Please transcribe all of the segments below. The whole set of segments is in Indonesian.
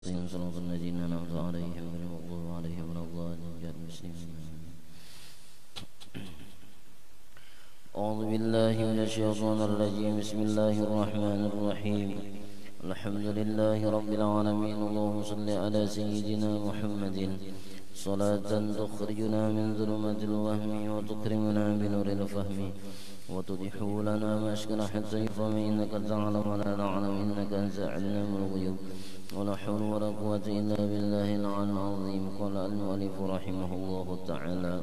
صراط الذين أنعمت عليهم غير المغضوب عليهم ولا الضالين. أعوذ بالله من الشيطان الرجيم. بسم الله الرحمن الرحيم. الحمد لله رب العالمين. اللهم صل على سيدنا محمد صلاة تخرجنا من ظلمات الوهم وتكرمنا بنور الفهم وتضيح لنا ما أشكل حتى يفهم إنك تعلم ولا نعلم إنك أنت علام الغيوب ولا حول ولا قوة إلا بالله العلي العظيم. قال المؤلف رحمه الله تعالى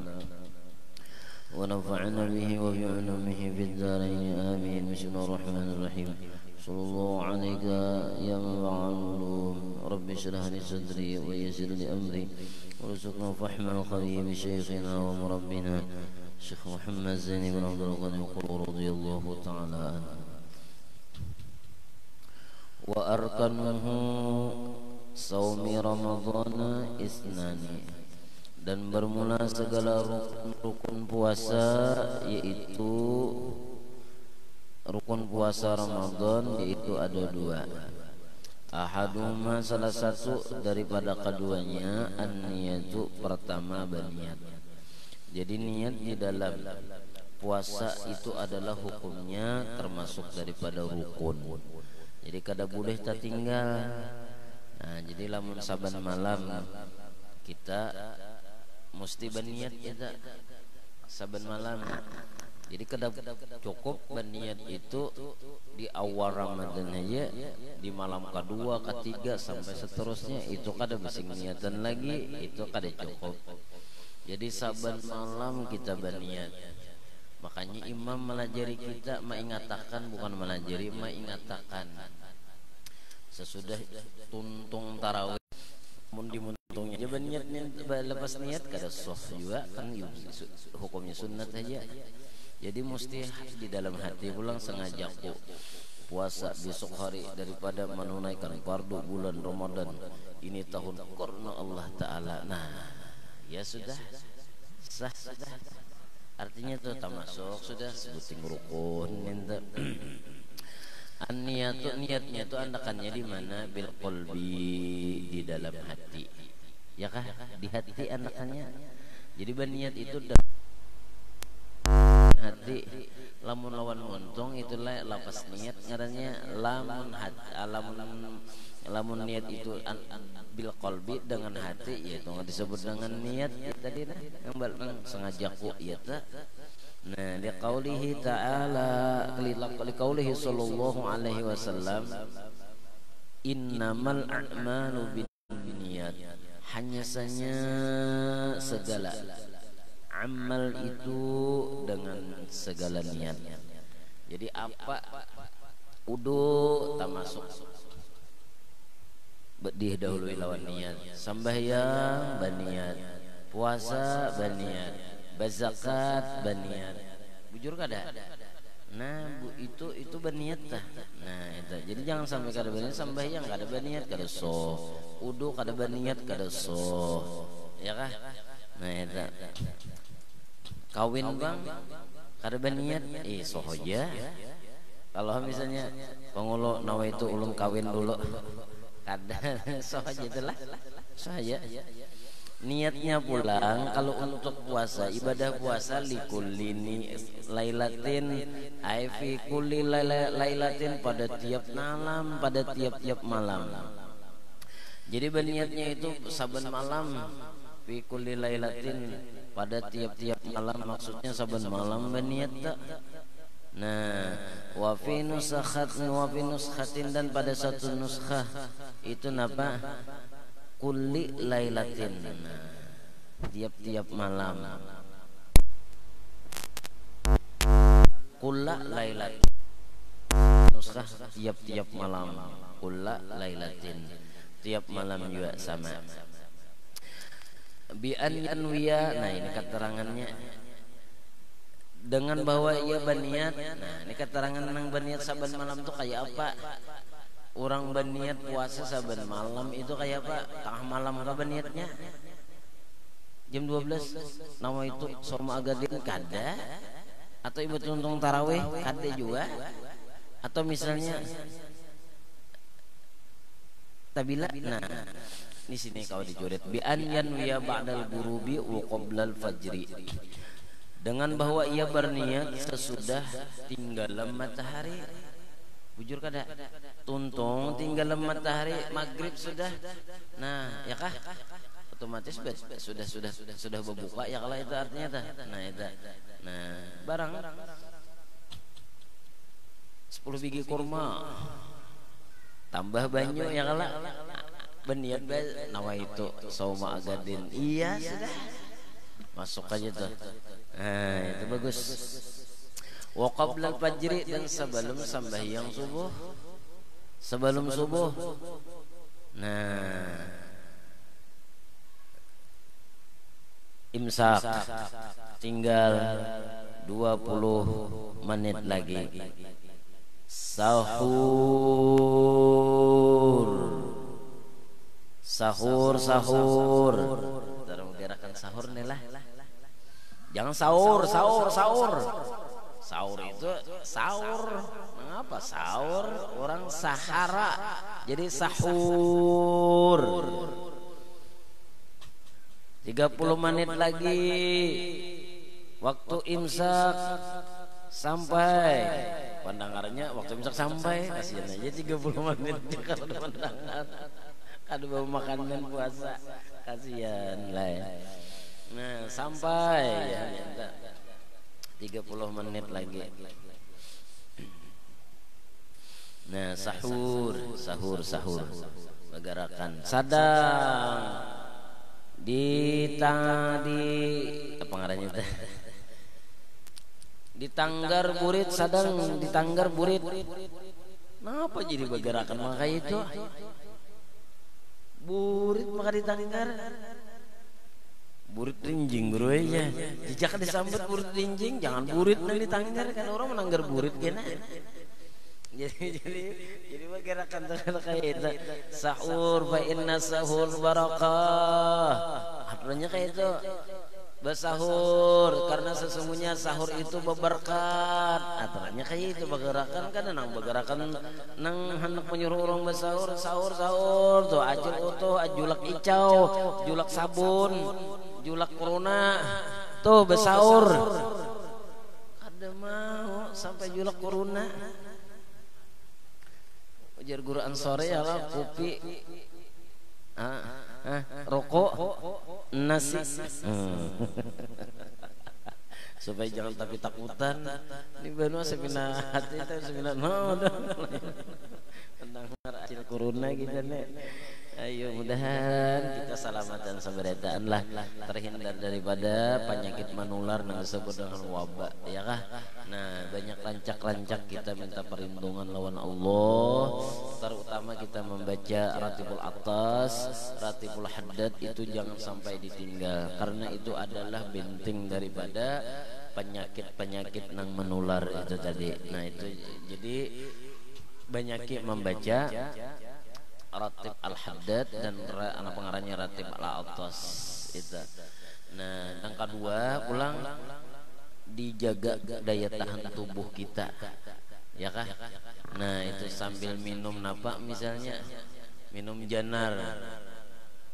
ونفعنا به وبعلومه في الدارين آمين. بسم الله الرحمن الرحيم. صلى الله عليك يا منبع العلوم. رب اشرح لي صدري ويسر لي أمري وارزقنا فهم الخبيب شيخنا ومربنا الشيخ محمد زين بن عبد الغني رضي الله تعالى عنه. وأركانه صوم رمضان isnani, dan bermula segala rukun puasa, yaitu rukun puasa Ramadan, yaitu ada dua. Ahaduma, salah satu daripada keduanya, an-niyatu, pertama berniat. Jadi niat di dalam puasa itu adalah hukumnya termasuk daripada rukun. Jadi kada boleh tertinggal. Nah, jadi lamun saban malam kita mesti berniat kita saban malam. Jadi kada cukup berniat itu di awal Ramadan aja, di malam kedua, ketiga sampai seterusnya itu kada bisa niatan lagi, itu kada cukup. Jadi saban malam kita berniat. Makanya imam melajari kita mengatakan, bukan melajari, mengatakan sesudah tuntung tarawih mun dimuntungnya aja berniat, lepas niat kada sah juga kan, hukumnya sunat aja. Jadi mesti di dalam hati pulang sengaja ku puasa besok hari daripada menunaikan fardu bulan Ramadan ini tahun karena Allah Ta'ala. Nah ya sudah sah, sudah artinya itu termasuk sudah sebutin rukun. An-niyatu, niatnya itu andakannya di mana? Bil qalbi, di dalam hati. Ya kah? Di hati andakannya. Jadi berniat itu dalam hati. Lamun lawan montong itulah lapas niat ngarannya lamun hati, lamun niat itu bil qalbi dengan hati, yaitu nggak disebut dengan niat ya, tadi nah yang sengaja ku ya tak. Nah, liqaulihi ta'ala, liqaulihi sallallahu alaihi wasallam, innamal a'malu binniyat, hanya saja segala amal itu dengan segala niat. Jadi apa wudu termasuk didahului lawan niat, sembahyang berniat, puasa berniat, berzakat berniat, bujur kada. Nah itu berniat tah. Nah itu jadi jangan sampai kada berniat, sembahyang kada berniat kada soh, wudu kada berniat kada soh, ya kah? Nah itu kawin bang kada berniat soh aja. Kalau misalnya pengulo nawa itu ulun kawin dulu kada soh aja itulah soh aja. Niatnya pulang kalau untuk puasa, ibadah puasa likulini lailatin ai fi kulli lailatin, pada tiap malam, pada tiap-tiap malam. Jadi berniatnya itu saban malam, fi kulli lailatin, pada tiap-tiap malam, maksudnya saban malam berniat tak. Nah, wa fi nuskhatin, dan pada satu nuskhah itu napa? Kulli lailatin, tiap-tiap malam. Kulla lailatin, nuskhah tiap-tiap malam. Kulla lailatin, tiap malam juga sama. Bi an yanwiya, nah ini keterangannya dengan bahwa ia berniat. Nah ini keterangan nang berniat saban malam tuh kayak apa? Orang berniat puasa saban malam itu kayak apa? Tengah malam apa berniatnya? Jam 12 nama itu soma agadin kada, atau ibu tuntung tarawih kada juga, atau misalnya tabila. Nah, di sini kau dicoret bi an yanwiya ba'dal ghurubi wa qoblal fajri, dengan bahwa ia berniat sesudah tinggalan matahari. Bujur kada tuntung tinggalan matahari maghrib sudah. Nah ya kah otomatis sudah berbuka ya kalau itu artinya tah. Nah itu nah barang 10 biji kurma tambah banyu ya kalau berniat nawa itu sauma agadin, iya sudah masuk aja tuh. Nah itu bagus. Wa qabla al-fajri, dan sebelum sembahyang subuh, sebelum subuh. Nah imsak tinggal 20 menit lagi. Sahur. Taruh gerakan sahur nih lah. Jangan sahur. Sahur itu sahur. Mengapa sahur? Orang sahara. Jadi sahur. 30 menit lagi. Waktu imsak sampai. Pandangannya waktu imsak sampai. Kasihan aja 30 menit kalau ada pandangan. Ada bawa makanan puasa. Kasihan lah ya. Nah sampai ya. 30 menit lagi. Nah sahur. Bergerakan sadang di apa ngarannya itu? Di tanggar burit sadang di tanggar burit. Kenapa jadi bergerakan maka itu? Burit maka di tanggar. Burit rinjing bro ya. Jika disambut burit rinjing, jangan burit nang ditanggar kan orang menanggar burit kena. Jadi bergerakan kayak itu. Sahur fa inna sahur barakah. Artinya kayak itu. Bersahur karena sesungguhnya sahur itu berberkat. Artinya kayak itu bergerakan kan nang bergerakan nang hendak menyuruh orang bersahur, sahur tuh ajul utuh, ajulak icau, julak sabun, julak corona tuh bersahur. Ada mau sampai julak corona. Ujar guru Ansore ya lah kopi, rokok, nasi, supaya jangan tapi takutan. Ini baru semina hati itu semina no tentang acil corona gitu nih. Ayo mudahan kita salamatan sabaretaan lah, terhindar daripada penyakit menular yang disebut dengan wabah ya kah. Nah banyak lancak-lancak kita minta perlindungan lawan Allah, terutama kita membaca Ratibul Atas, Ratibul Haddad itu jangan sampai ditinggal, karena itu adalah benteng daripada penyakit-penyakit yang menular itu tadi. Nah itu jadi banyak membaca Ratib Al-Haddad dan anak pengarangnya Ratib Al-Atas itu. Nah yang kedua pulang dijaga daya tahan tubuh kita ya kah. Nah itu sambil minum napa misalnya minum janar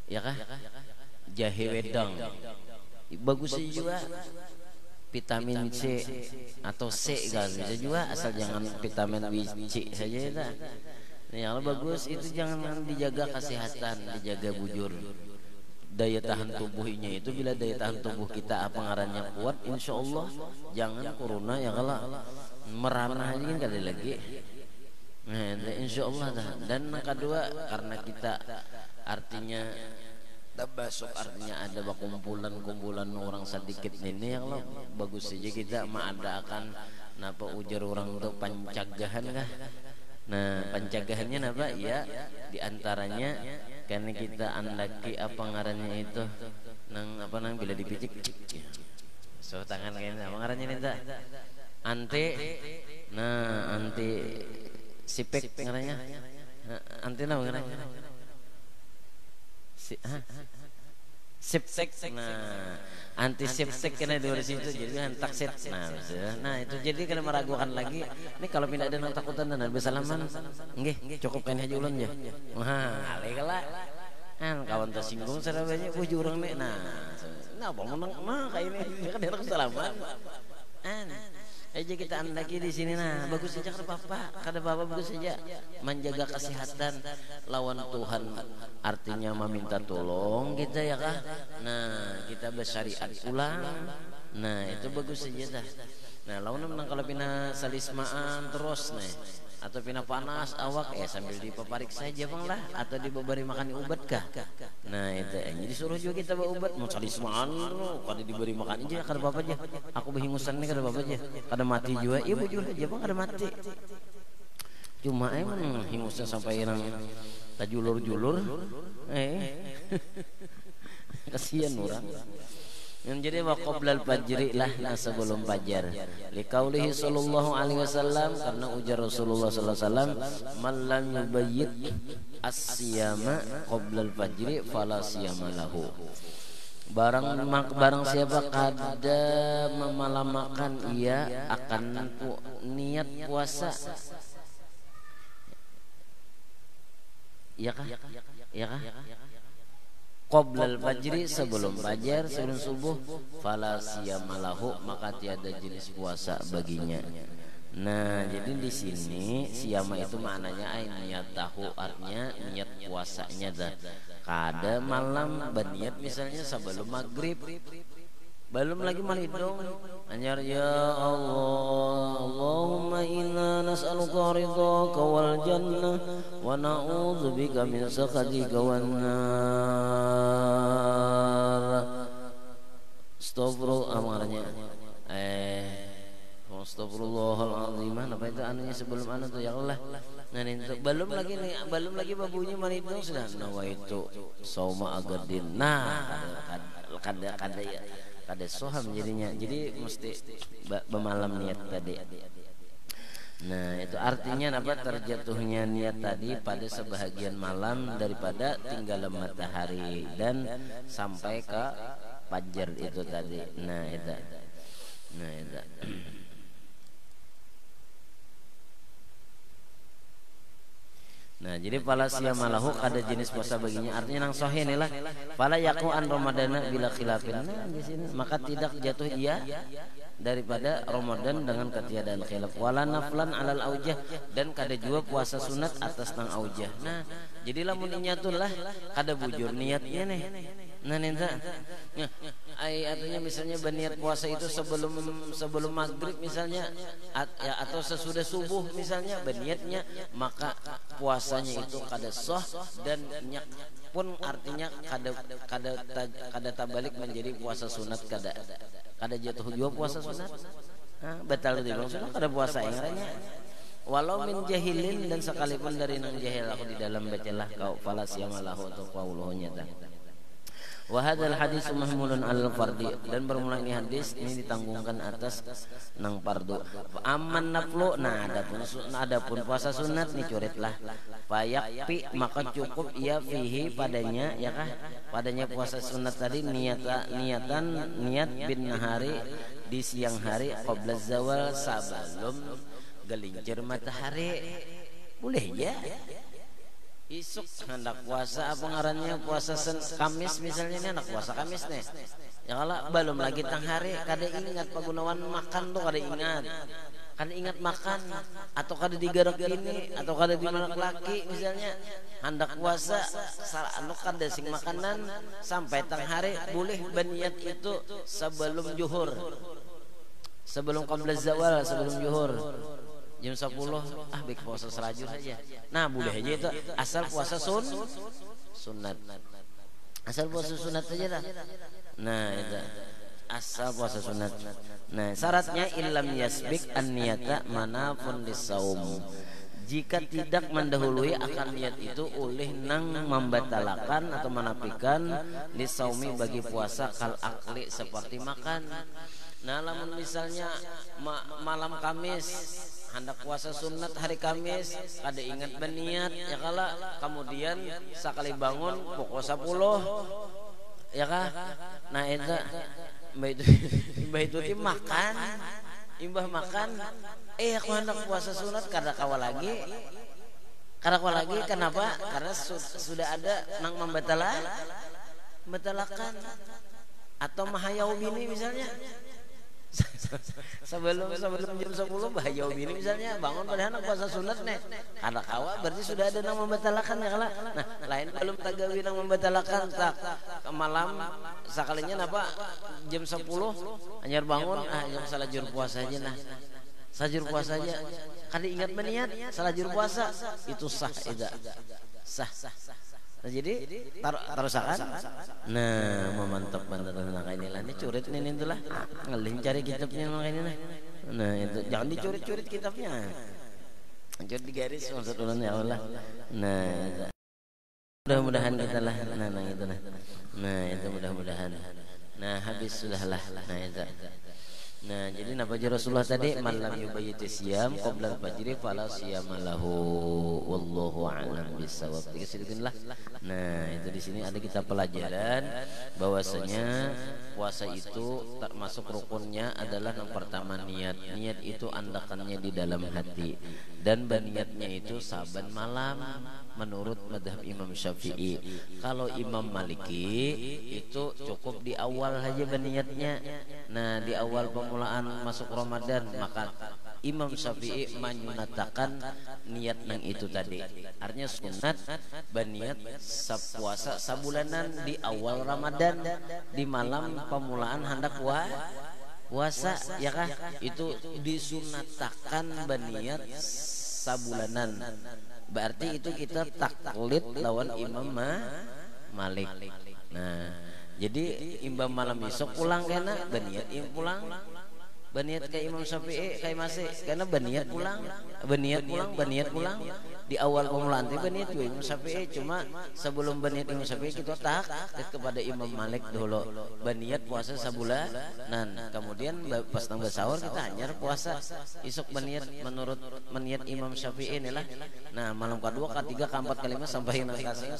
ya kah, jahe wedang bagus juga, vitamin C atau C kan bisa juga, asal jangan vitamin C saja ya. Yang bagus itu jangan dijaga kesehatan, dijaga bujur daya tahan tubuhnya itu. Bila daya tahan tubuh kita apa ngarannya kuat, insya Allah jangan corona ya kalau merana aja kan kali lagi. Nah insya Allah dah. Dan yang kedua karena kita artinya tabasuk, artinya ada kumpulan orang sedikit ini yang lo bagus saja kita mengadakan napa ujar orang untuk pencagahan kah. Nah pencagahannya apa ya, diantaranya karena kita andaki apa ngarannya itu nang apa nang bila dipicik so tangan kayaknya apa ngarannya nih tak anti, nah anti sipek ngarannya, anti apa ngarannya septek. Nah, antiseptik kena dari situ jadi hentak set. Nah itu jadi kena meragukan lagi. Ini kalau pindah dan takutan dan bersalaman, nggih cukup kan aja ulun ya. Wah, alekala. Kan kawan tersinggung sarabanya puji urang nih. Nah bangun kayak ini kan hendak salaman. Aja kita andaki di sini bagus saja kada bapak bagus saja menjaga kesehatan lawan Tuhan artinya meminta tolong kita ya kah. Nah kita bersyariat ulang. Nah itu bagus saja dah. Nah lawan menang kalau pina salismaan terus nih atau pina panas awak sambil dipaparik saja bang lah atau diberi makan ubat kah. Nah itu jadi suruh juga kita bawa ubat mau salismaan kada diberi makan aja kada apa aja aku berhingusan nih kada apa aja kada mati juga iya bujur aja bang kada mati cuma emang hingusnya sampai yang tajulur-julur kasihan orang. Yang jadi wa qoblal fajri lah sebelum fajar. Liqaulihi sallallahu alaihi wasallam karena ujar Rasulullah sallallahu alaihi wasallam man lam yubayyit as-siyama qoblal fajri fala siyama lahu. Barang siapa kada memalamakan ia akan niat puasa. Iya kah? Iya kah? Qoblal fajri sebelum fajar sebelum subuh fala siyamalahu maka tiada jenis puasa baginya. Nah jadi di sini siyama itu maknanya niat tahu artinya niat puasanya dah. Kada malam berniat misalnya sebelum maghrib belum lagi malidong anyar ya Allah Allahumma inna nas'aluka ridhaka wal jannah wa na'udzubika min sakhatika wan nar. Astagfirullah amarnya astagfirullahaladzim. Apa itu anunya sebelum anu tuh ya Allah. Nah itu belum lagi babunya malidong sudah nawaitu sauma agadin. Nah kada ya kada soham jadinya jadi mesti bemalam niat tadi. Nah itu artinya apa terjatuhnya niat tadi pada sebahagian malam daripada tinggal matahari dan sampai ke fajar itu tadi. Nah itu nah jadi pala siyamalahu ada jenis puasa baginya artinya nang sahih inilah pala yaku an ramadana bila khilafin. Nah di sini maka tidak jatuh ia daripada Ramadan dengan ketiadaan khilaf wala naflan alal aujah dan kada jua puasa sunat atas nang aujah. Nah jadi lamun nyatulah kada bujur niatnya nih. Nah nenta artinya misalnya berniat puasa itu sebelum maghrib misalnya atau sesudah subuh misalnya berniatnya maka puasanya itu kada sah dan nyak pun artinya kada tabalik menjadi puasa sunat kada jatuh juga puasa sunat. Batal itu bang sunat kada puasa yang lainnya walau min jahilin dan sekalipun dari nang jahil aku di dalam bacalah kau fala siyamalahu atau qauluhunya dah. Wa hadzal hadis mahmulun alal fardi dan bermula ini hadis ini ditanggungkan atas nang fardu. Amman naflu nah adapun puasa sunat nih curitlah. Fayakfi maka cukup ia fihi padanya ya kah padanya puasa sunat tadi niat bin nahari di siang hari qabla zawal sebelum gelincir matahari boleh ya. Isuk hendak puasa apa ngarannya puasa Kamis misalnya ini anak puasa Kamis nih ya kalau belum lagi tang hari kada ingat pagunawan makan tuh kada ingat makan atau kada digarak ini atau kada dimanak laki misalnya hendak puasa anu kada sing makanan sampai tang hari boleh berniat itu sebelum zuhur sebelum qabla zawal sebelum zuhur jam 10 baik puasa selajur saja. Nah boleh aja itu asal puasa sunat asal puasa sunat saja dah. Nah itu asal puasa sunat. Nah syaratnya illam yasbik an niyata manafun lisaum jika tidak mendahului akan niat itu oleh nang membatalkan atau menafikan lisaumi bagi puasa kal akli seperti makan. Nah lamun misalnya malam Kamis hendak puasa sunat hari Kamis kada ingat berniat ya kala kemudian sekali bangun pukul 10 ya kah? Nah itu mbah itu makan, imbah makan, aku hendak puasa sunat kada kawal lagi. Kenapa? Karena sudah ada nang membatalakan atau mahayau bini misalnya. sebelum jam 10 bahayau bini misalnya bangun pada anak puasa sunat nih kada kawa berarti sudah ada nang membatalkan ya kala. Nah lain belum tagawi nang membatalkan tak malam sakalinya napa jam 10 anyar bangun jam salajur puasa aja nah sajur puasa aja kada ingat berniat salajur puasa itu sah tidak sah. Nah, jadi tarusakan. Nah, memantap banget nah inilah ini curit ini itulah. Ngelin cari kitabnya ini nah. Nah, itu jangan dicurit-curit kitabnya. Curit di garis maksud ulun ya Allah. Nah, mudah-mudahan kita lah. Nah, itu nah. Nah, itu mudah-mudahan. Nah, habis sudahlah. Nah, itu. Nah, jadi napa Rasulullah tadi malam yubayyit siyam qabla al-fajri fala siyama lahu wallahu a'lam bissawab. Dikasihlah. Nah, itu di sini ada kita pelajaran bahwasanya puasa itu termasuk rukunnya adalah yang pertama niat. Niat itu andakannya di dalam hati dan berniatnya itu saban malam menurut madhab Imam Syafi'i. Kalau Imam Maliki itu cukup di awal saja berniatnya. Nah, di awal permulaan masuk Ramadan maka Imam Syafi'i menyunatakan niat nang itu tadi. Artinya sunat berniat puasa sabulanan di awal Ramadan di malam permulaan hendak puasa ya kah? Itu disunatakan berniat sabulanan. Berarti itu kita taklid lawan Imam Malik. Nah, jadi imam malam esok pulang kena berniat pulang. Berniat ke Imam Syafi'i kayak masih karena berniat pulang di awal permulaan itu berniat juga Imam Syafi'i cuma sebelum berniat Imam Syafi'i kita taklid kepada Imam Malik dulu berniat puasa sabulanan kemudian pas tanggal sahur kita hanyar puasa isuk berniat menurut berniat Imam Syafi'i inilah. Nah malam kedua ketiga keempat kelima sampai yang kasih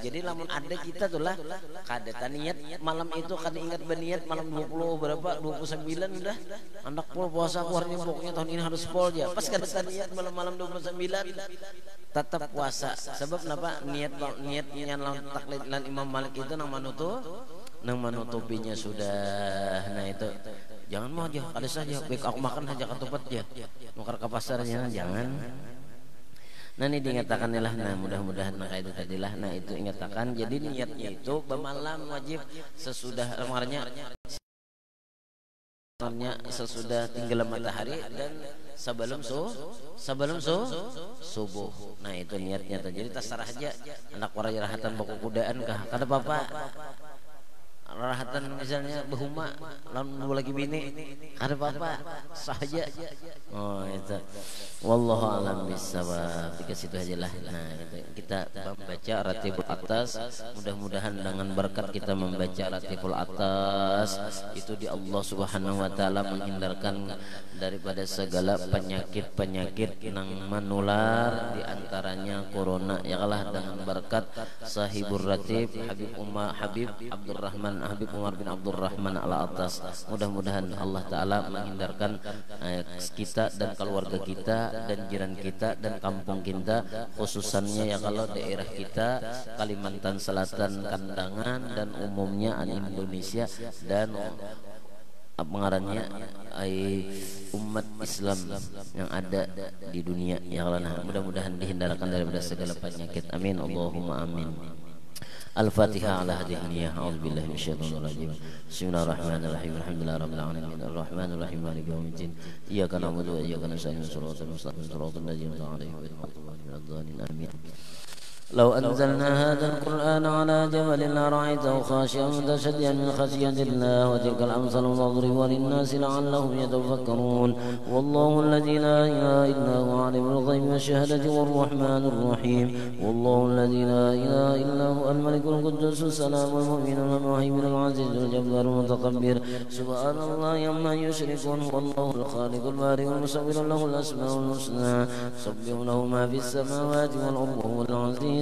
jadi lamun ada kita tuh lah kada niat malam itu kada ingat berniat malam 20 berapa 29 udah anak pol puasa keluarnya pokoknya tahun ini harus pol ya pas kada niat malam 29 tetap puasa sebab kenapa niatnya taklid lan Imam Malik itu nang menutupinya sudah. Nah itu jangan mau aja ada saja baik aku makan saja ketupat ya nukar ke pasarnya jangan. Nah ini diingatakan lah. Nah mudah-mudahan nah itu tadilah. Nah itu ingatakan jadi niatnya itu bermalam wajib sesudah lemarnya sesudah tenggelam matahari dan sebelum subuh. Nah itu niatnya. Jadi terserah aja anak warga rahatan baku kudaan kah kada apa-apa. Rahatan misalnya behuma lawan lagi bini kada apa-apa sah aja. Oh itu wallahu alam bissawab. Dikasih itu aja lah. Nah itu kita membaca ratibul atas mudah-mudahan dengan berkat kita membaca ratibul atas itu di Allah Subhanahu wa taala menghindarkan daripada segala penyakit yang menular di antaranya corona ya kalah dengan berkat sahibur ratib Habib Abdurrahman Habib Umar bin Abdurrahman ala atas. Mudah-mudahan Allah taala menghindarkan kita dan keluarga kita dan jiran kita dan kampung kita khususannya ya kalau daerah kita Kalimantan Selatan Kandangan dan umumnya Indonesia dan pengarannya umat Islam yang ada di dunia ya Allah. Mudah-mudahan dihindarkan daripada segala penyakit. Amin Allahumma amin. Al-Fatihah ala hadhihi a'udzubillahi minasyaitonir rajim. Bismillahirrahmanirrahim. Alhamdulillahirabbil alamin. Arrahmanir rahim maliki yaumiddin. Iyyaka na'budu wa iyyaka nasta'in. Shiratal mustaqim. Shiratal ladzina an'amta 'alaihim ghairil maghdubi 'alaihim waladdallin. Amin. لو أنزلنا هذا القرآن على جبل لرأيته خاشعا متشدعا من خشية الله وتلك الأمثال نضربها للناس لعلهم يتفكرون والله الذي لا إله إلا هو عالم الغيب والشهادة والرحمن الرحيم والله الذي لا إله إلا هو الملك القدوس السلام المؤمن المهيمن العزيز الجبار المتكبر سبحان الله عما يشركون والله الخالق البارئ المصور له الأسماء الحسنى سبح له ما في السماوات والأرض وهو العزيز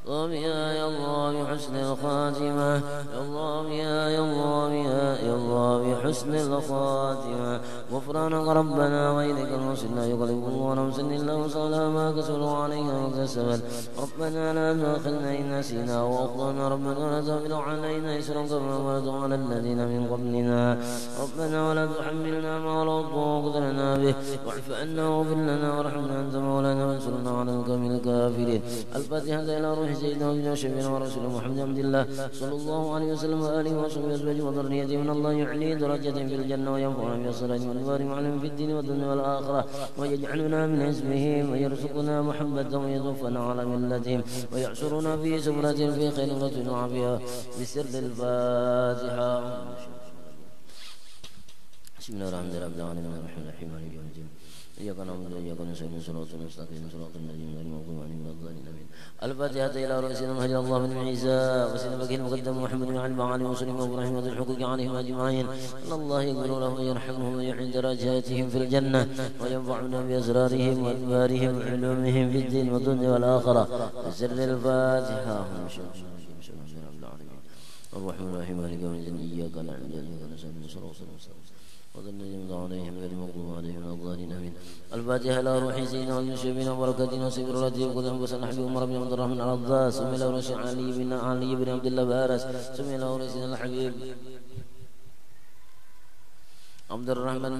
الله يا الله بحسن الخاتمة، يا الله يا الله يا الله بحسن الخاتمة. غفرانك ربنا وإليك المصير، لا يغلب الله نفسا إلا وسعها ما كسبوا عليها مكتسبت. ربنا لا تؤاخذنا إن نسينا وأخطأنا، ربنا ولا تحمل علينا إصرا كما حملته على الذين من قبلنا، ربنا ولا تحملنا ما لا طاقة لنا به، واعف عنا واغفر لنا وارحمنا أنت مولانا وانصرنا على القوم الكافرين. الفاتحة إلى روح سيدنا وشفينا ورسول محمد عبد الله صلى الله عليه وسلم وآله وصحبه وأزواجه وذريته، من الله يعلي درجة في الجنة وينفعنا بالصلاة والنور معلم في الدين والدنيا والآخرة، ويجعلنا من حزبهم ويرزقنا محبتهم ويتوفنا على ملتهم ويحشرنا في زمرة في خير وعافية بسر الفاتحة. بسم الله الرحمن الرحيم الرحمن الرحيم مالك يوم الدين إياك نعبد وإياك نستعين صراط المستقيم صراط الذين غير المغضوب عليهم ولا الضالين آمين. الفاتحة إلى رئيسنا المهدي الله بن عيسى وسيدنا بكر المقدم محمد بن علي وعلي وسلم وإبراهيم وذي الحقوق عليهم أجمعين. الله يغفر لهم ويرحمهم ويحيي درجاتهم في الجنة وينفعنا بأسرارهم وأنوارهم وعلومهم في الدين والدنيا والآخرة بسر الفاتحة. الرحمن الرحيم مالك يوم الدين إياك نعبد وإياك نستعين صراط المستقيم وظن يمضى عليهم غير المغضوب عليهم ولا الضالين آمين. الفاتحة إلى روح سيدنا والمشربين وبركاتنا وسكرته وكل أنفسنا حبيب عمر بن عبد الرحمن العضاس، سمي له رشيد علي بن عبد الله بارس، سمي له رشيد الحبيب عبد الرحمن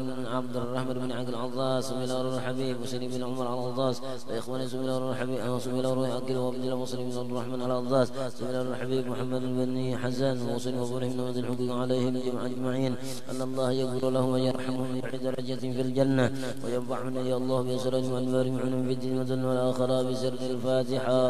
بن عقل العضاس، سمي له الحبيب وسليم بن عمر العضاس، وإخواني سمي له الحبيب وسمي له عقل وعبد الله وسليم بن عبد الرحمن العضاس، سمي له الحبيب محمد بن حسن وسليم وابراهيم بن الحقوق عليهم اجمعين. ان الله يغفر لهم ويرحمهم ويحيي درجة في الجنة وينفعنا يا الله بأسرارهم وأنوارهم وعلومهم في الدين والدنيا والآخرة بسر الفاتحة.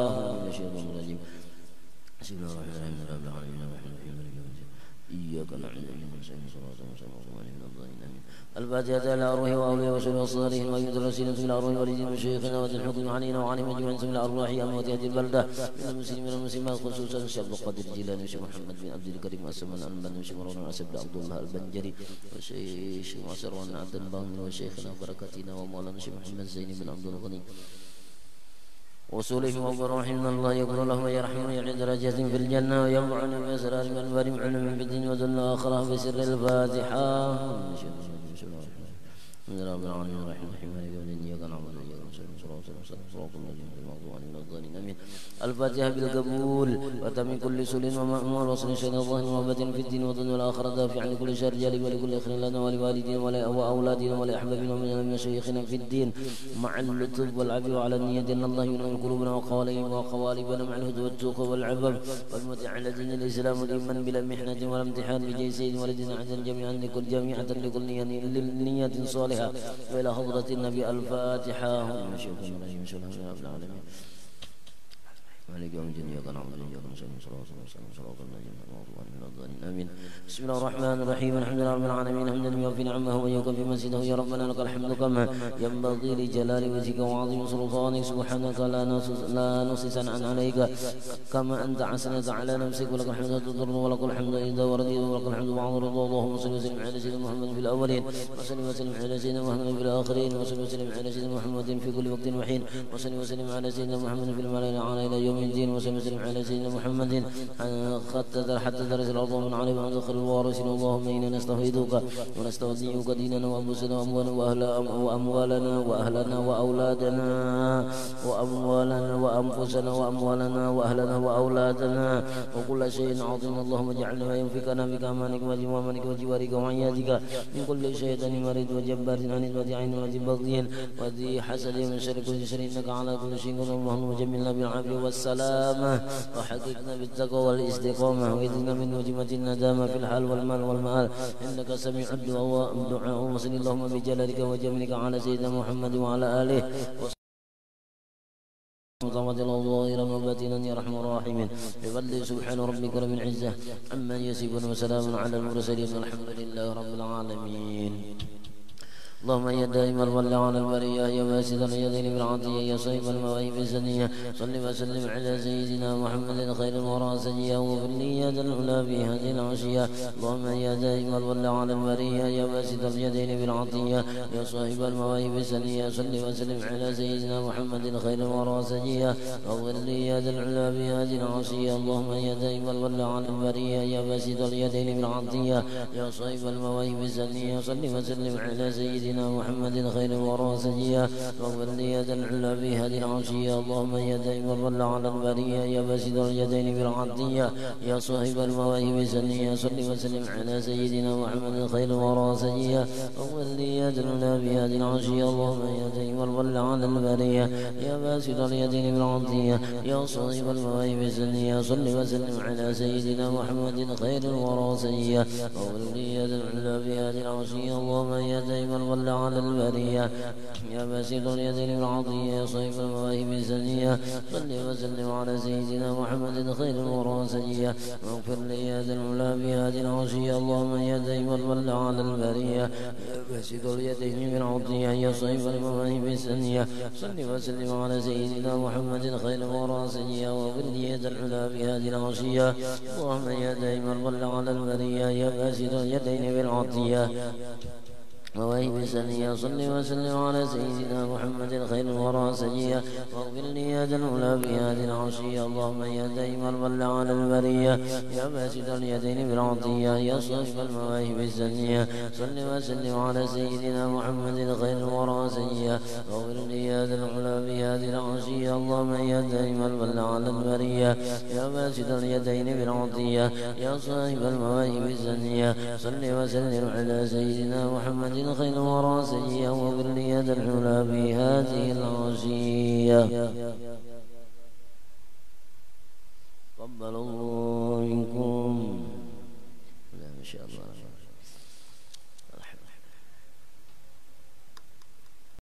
بسم الله الرحمن الرحيم رب العالمين الرحمن الرحيم مالك يوم الدين إياك نعبد وإياك نستعين صراط المستقيم من الضالين آمين. الفاتحة إلى أرواح وأولياء وشهداء والصالحين وأئمة الرسولين إلى أرواح والدين وشيخنا وذي الحكم علينا وعليهم أجمعين إلى أرواح أموات هذه البلدة من المسلمين والمسلمات خصوصا الشيخ عبد القادر الجيلاني والشيخ محمد بن عبد الكريم السمان البنا والشيخ مروان عبد الله البنجري والشيخ مصروان عبد الباقي وشيخنا بركاتنا ومولانا الشيخ محمد زين بن عبد الغني وصولهم وبروحهم. الله يغفر لهم ويرحمهم ويعلي درجاتهم في الجنة وينفعنا بأسرارهم وأنوارهم وعلومهم في الدين والدنيا والآخرة بسر الفاتحة. من رب العالمين الرحمن الرحيم مالك يوم الدين إياك نعبد وإياك نستعين صراط الذين غير المغضوب عليهم ولا الضالين آمين. الفاتحة بالقبول وتم كل سل ومأمول وصل شيء الله وبة في الدين والدنيا والآخرة دافع عن كل شر جالب ولكل خير لنا ولوالدينا وأولادنا ولأحبابنا ومن مشايخنا في الدين مع اللطف والعفو على النية أن الله ينور قلوبنا وقوالبنا مع الهدى والتوقى والعفو والمتع على دين الإسلام ديما بلا محنة ولا امتحان بجاه سيد ولدنا عدل جميعا لكل نية صالحة وإلى حضرة النبي. الفاتحة. مالك يوم الدين إياك نعبد وإياك نستعين صراط الذين غير المغضوب عليهم ولا الضالين آمين. بسم الله الرحمن الرحيم الحمد لله رب العالمين حمدا يوفي نعمه ويكفي مزيده يا ربنا لك الحمد كما ينبغي لجلال وجهك وعظيم سلطانك سبحانك لا نحصي ثناء عليك كما أنت حسنت على نفسك ولك الحمد تضر ولك الحمد إذا ورديت ولك الحمد بعد رضا. اللهم صل وسلم على سيدنا محمد في الأولين وسلم على سيدنا محمد في الآخرين وسلم على سيدنا محمد في كل وقت وحين وسلم على سيدنا محمد في الملأ الأعلى إلى يوم الدين وسلم على سيدنا محمد حتى درس الأرض من عليه وأدخل الوارثين. اللهم إنا نستفيدك ونستودعك ديننا وأنفسنا وأموالنا وأهلنا وأولادنا وأنفسنا وأموالنا وأهلنا وأولادنا وكل شيء عظيم. اللهم اجعلنا وينفقنا بك أمانك وجوامنك وجوارك وعيادك من كل شيطان مريض وجبار عنيد وذي عين وذي بغي وذي حسد من شر كل شر إنك على كل شيء قدير. اللهم جملنا بالعافية والسلامة وحققنا بالتقوى والاستقامة وإذنا من وجمة الندامة في الحال والمال والمآل إنك سميع الدعاء. وصل اللهم بجلالك وجمالك على سيدنا محمد وعلى آله وصحبه الظاهر وباطنا يا ارحم الراحمين بفضل سبحان ربك رب العزة عما يصفون وسلام على المرسلين والحمد لله رب العالمين. اللهم يا دائم الظل على البرية يا باسط اليدين بالعطية يا صيب المواهب السنية صل وسلم على سيدنا محمد خير الورى سجيا وفر لي يا ذا العلا في هذه العشية اللهم يا دائم الظل على البرية يا باسط اليدين بالعطية يا صاحب المواهب السنية صل وسلم على سيدنا محمد خير الورى سجيا وفر لي يا ذا العلا في هذه العشية اللهم يا دائم الظل على البرية يا باسط اليدين بالعطية يا صاحب المواهب السنية صل وسلم على سيدنا محمد خير الورى سجيا واغفر لي يا ذا العلا في هذه العشية اللهم يا دائم الظل على البرية يا باسط اليدين بالعطية يا صاحب المواهب السنية صل وسلم على سيدنا محمد خير الورى سجيا واغفر لي يا ذا العلا في هذه العشية اللهم يا دائم الظل على البرية يا باسط اليدين بالعطية يا صاحب المواهب السنية صل وسلم على سيدنا محمد خير الورى سجيا واغفر لي يا ذا العلا في هذه العشية اللهم يا دائم الظل على البرية يا باسط اليدين بالعطية يا صيب المواهب السنية صل وسلم على سيدنا محمد خير الورى سجيا واغفر لي يا ذا العلا في هذه العشية اللهم يا دائم الظل على البرية يا باسط اليدين بالعطية يا صيب المواهب السنية صل وسلم على سيدنا محمد خير الورى سجيا واغفر لي يا ذا العلا في هذه العشية اللهم يا دائم الظل على البرية يا باسط اليدين بالعطية مواهب السنية صل وسلم على سيدنا محمد خير الورى سجيا واغفر لي يا ذا العلا في هذه العشية اللهم يا دائم الظل على البرية يا باسط اليدين بالعطية يا صاحب المواهب السنية صل وسلم على سيدنا محمد خير الورى سجيا واغفر لي يا ذا العلا في هذه العشية اللهم يا دائم الظل على البرية يا باسط اليدين بالعطية يا صاحب المواهب السنية صل وسلم على سيدنا محمد خير الورى سجيا واغفر لي يا ذا العلا في هذه العشية قبل الله منكم. لا ما شاء الله.